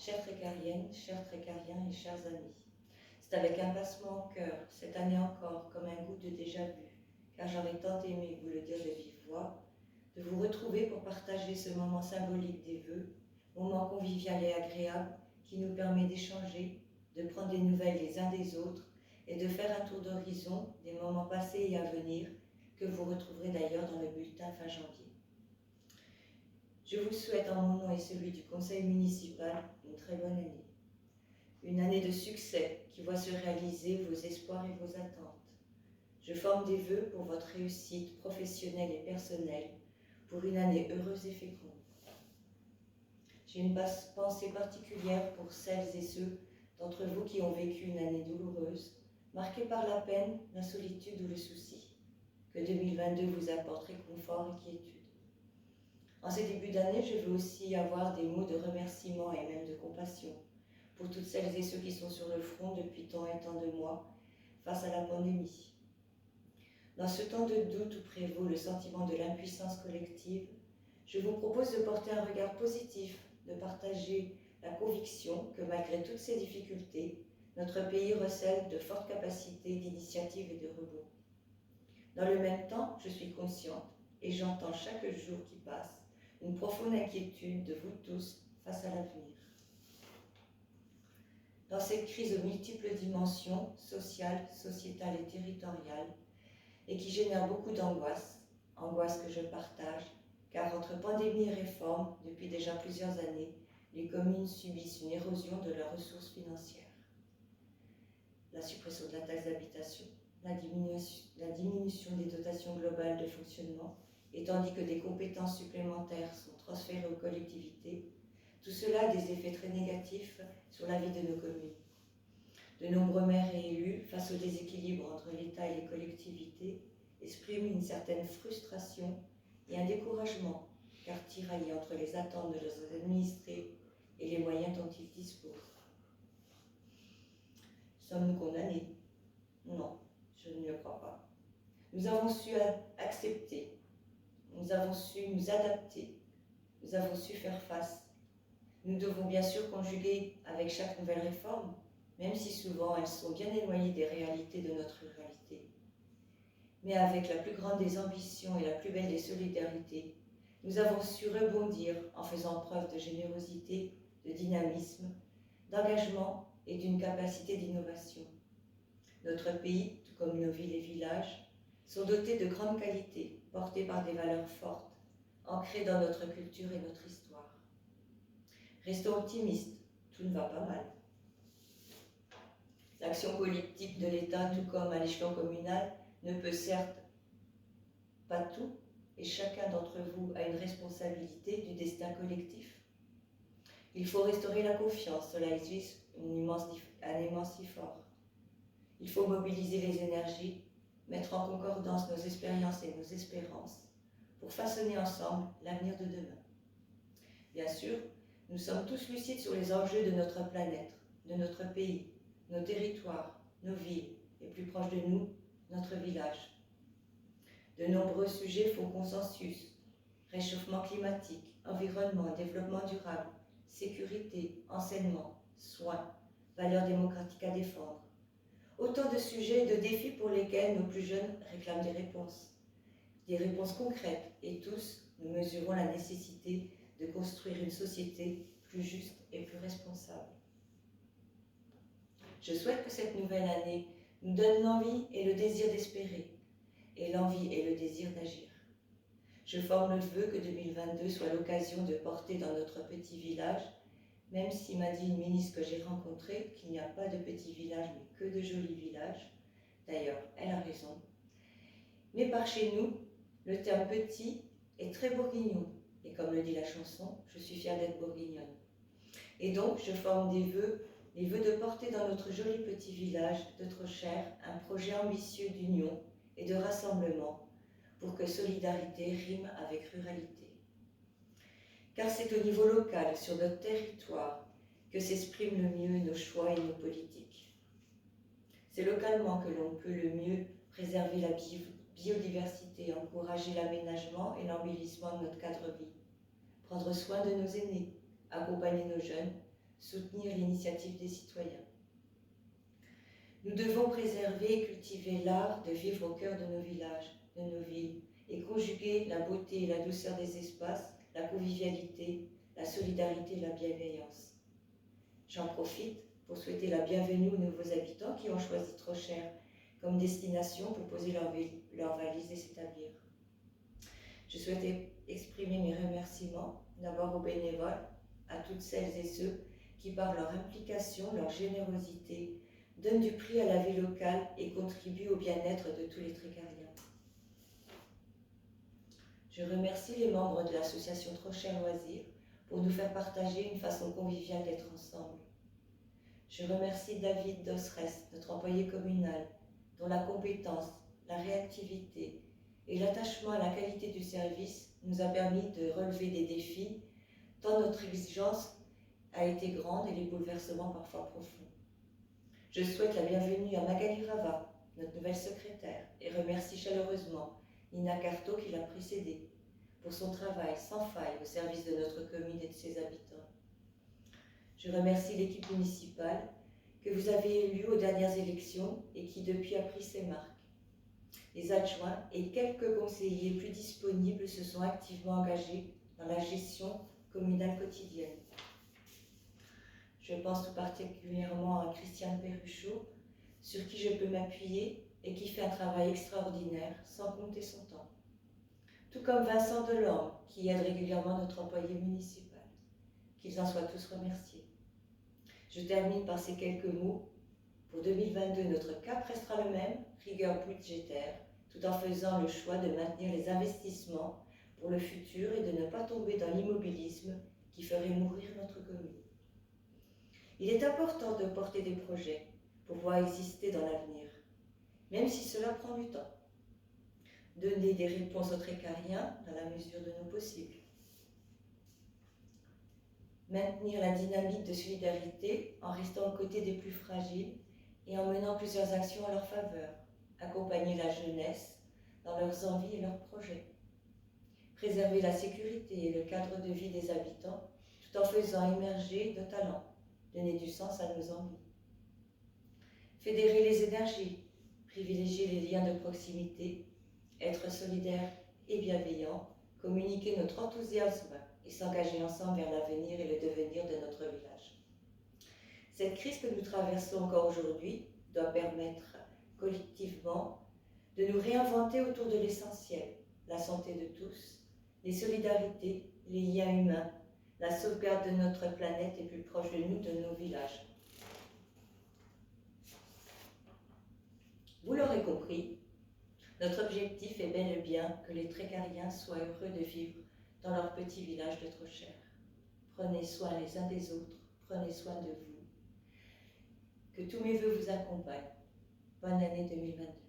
Chères Trécariennes, chers Trécariens et chers amis, c'est avec un pincement au cœur, cette année encore, comme un goût de déjà-vu, car j'aurais tant aimé vous le dire de vive voix, de vous retrouver pour partager ce moment symbolique des vœux, moment convivial et agréable qui nous permet d'échanger, de prendre des nouvelles les uns des autres et de faire un tour d'horizon des moments passés et à venir que vous retrouverez d'ailleurs dans le bulletin fin janvier. Je vous souhaite en mon nom et celui du conseil municipal une très bonne année. Une année de succès qui voit se réaliser vos espoirs et vos attentes. Je forme des vœux pour votre réussite professionnelle et personnelle, pour une année heureuse et féconde. J'ai une pensée particulière pour celles et ceux d'entre vous qui ont vécu une année douloureuse, marquée par la peine, la solitude ou le souci. Que 2022 vous apporte réconfort et quiétude. En ces débuts d'année, je veux aussi avoir des mots de remerciement et même de compassion pour toutes celles et ceux qui sont sur le front depuis tant et tant de mois face à la pandémie. Dans ce temps de doute où prévaut le sentiment de l'impuissance collective, je vous propose de porter un regard positif, de partager la conviction que malgré toutes ces difficultés, notre pays recèle de fortes capacités d'initiative et de rebond. Dans le même temps, je suis consciente et j'entends chaque jour qui passe une profonde inquiétude de vous tous face à l'avenir. Dans cette crise aux multiples dimensions, sociales, sociétales et territoriales, et qui génère beaucoup d'angoisse, angoisse que je partage, car entre pandémie et réforme, depuis déjà plusieurs années, les communes subissent une érosion de leurs ressources financières. La suppression de la taxe d'habitation, la diminution des dotations globales de fonctionnement, et tandis que des compétences supplémentaires sont transférées aux collectivités, tout cela a des effets très négatifs sur la vie de nos communes. De nombreux maires et élus, face au déséquilibre entre l'État et les collectivités, expriment une certaine frustration et un découragement, car tiraillés entre les attentes de leurs administrés et les moyens dont ils disposent. Sommes-nous condamnés? Non, je ne le crois pas. Nous avons su accepter, nous avons su nous adapter, nous avons su faire face. Nous devons bien sûr conjuguer avec chaque nouvelle réforme, même si souvent elles sont bien éloignées des réalités de notre ruralité. Mais avec la plus grande des ambitions et la plus belle des solidarités, nous avons su rebondir en faisant preuve de générosité, de dynamisme, d'engagement et d'une capacité d'innovation. Notre pays, tout comme nos villes et villages, sont dotés de grandes qualités, portés par des valeurs fortes, ancrées dans notre culture et notre histoire. Restons optimistes, tout ne va pas mal. L'action politique de l'État, tout comme à l'échelon communal, ne peut certes pas tout, et chacun d'entre vous a une responsabilité du destin collectif. Il faut restaurer la confiance, cela exige un immense effort. Il faut mobiliser les énergies, mettre en concordance nos expériences et nos espérances pour façonner ensemble l'avenir de demain. Bien sûr, nous sommes tous lucides sur les enjeux de notre planète, de notre pays, nos territoires, nos villes et plus proche de nous, notre village. De nombreux sujets font consensus: réchauffement climatique, environnement, développement durable, sécurité, enseignement, soins, valeurs démocratiques à défendre. Autant de sujets et de défis pour lesquels nos plus jeunes réclament des réponses concrètes, et tous nous mesurons la nécessité de construire une société plus juste et plus responsable. Je souhaite que cette nouvelle année nous donne l'envie et le désir d'espérer, et l'envie et le désir d'agir. Je forme le vœu que 2022 soit l'occasion de porter dans notre petit village, même si m'a dit une ministre que j'ai rencontrée qu'il n'y a pas de petits villages mais que de jolis villages. D'ailleurs, elle a raison. Mais par chez nous, le terme petit est très bourguignon, et comme le dit la chanson, je suis fière d'être bourguignonne. Et donc, je forme les vœux de porter dans notre joli petit village de Trochère un projet ambitieux d'union et de rassemblement pour que solidarité rime avec ruralité. Car c'est au niveau local, sur notre territoire, que s'expriment le mieux nos choix et nos politiques. C'est localement que l'on peut le mieux préserver la biodiversité, encourager l'aménagement et l'embellissement de notre cadre de vie, prendre soin de nos aînés, accompagner nos jeunes, soutenir l'initiative des citoyens. Nous devons préserver et cultiver l'art de vivre au cœur de nos villages, de nos villes, et conjuguer la beauté et la douceur des espaces, la convivialité, la solidarité et la bienveillance. J'en profite pour souhaiter la bienvenue aux nouveaux habitants qui ont choisi Trochère comme destination pour poser leur valise et s'établir. Je souhaitais exprimer mes remerciements d'abord aux bénévoles, à toutes celles et ceux qui, par leur implication, leur générosité, donnent du prix à la vie locale et contribuent au bien-être de tous les Trécariens. Je remercie les membres de l'association Trochère Loisirs pour nous faire partager une façon conviviale d'être ensemble. Je remercie David Dosres, notre employé communal, dont la compétence, la réactivité et l'attachement à la qualité du service nous a permis de relever des défis, tant notre exigence a été grande et les bouleversements parfois profonds. Je souhaite la bienvenue à Magali Rava, notre nouvelle secrétaire, et remercie chaleureusement Nina Carto qui l'a précédée pour son travail sans faille au service de notre commune et de ses habitants. Je remercie l'équipe municipale que vous avez élue aux dernières élections et qui depuis a pris ses marques. Les adjoints et quelques conseillers plus disponibles se sont activement engagés dans la gestion communale quotidienne. Je pense tout particulièrement à Christiane Perruchot, sur qui je peux m'appuyer et qui fait un travail extraordinaire sans compter son temps. Tout comme Vincent Delorme, qui aide régulièrement notre employé municipal. Qu'ils en soient tous remerciés. Je termine par ces quelques mots. Pour 2022, notre cap restera le même, rigueur budgétaire, tout en faisant le choix de maintenir les investissements pour le futur et de ne pas tomber dans l'immobilisme qui ferait mourir notre commune. Il est important de porter des projets pour pouvoir exister dans l'avenir, même si cela prend du temps. Donner des réponses aux Trécariens dans la mesure de nos possibles. Maintenir la dynamique de solidarité en restant aux côtés des plus fragiles et en menant plusieurs actions à leur faveur. Accompagner la jeunesse dans leurs envies et leurs projets. Préserver la sécurité et le cadre de vie des habitants tout en faisant émerger nos talents, donner du sens à nos envies. Fédérer les énergies, privilégier les liens de proximité, être solidaire et bienveillant, communiquer notre enthousiasme et s'engager ensemble vers l'avenir et le devenir de notre village. Cette crise que nous traversons encore aujourd'hui doit permettre collectivement de nous réinventer autour de l'essentiel, la santé de tous, les solidarités, les liens humains, la sauvegarde de notre planète et plus proche de nous, de nos villages. Vous l'aurez compris, notre objectif est bel et bien que les Trécariens soient heureux de vivre dans leur petit village de Trochère. Prenez soin les uns des autres, prenez soin de vous. Que tous mes vœux vous accompagnent. Bonne année 2022.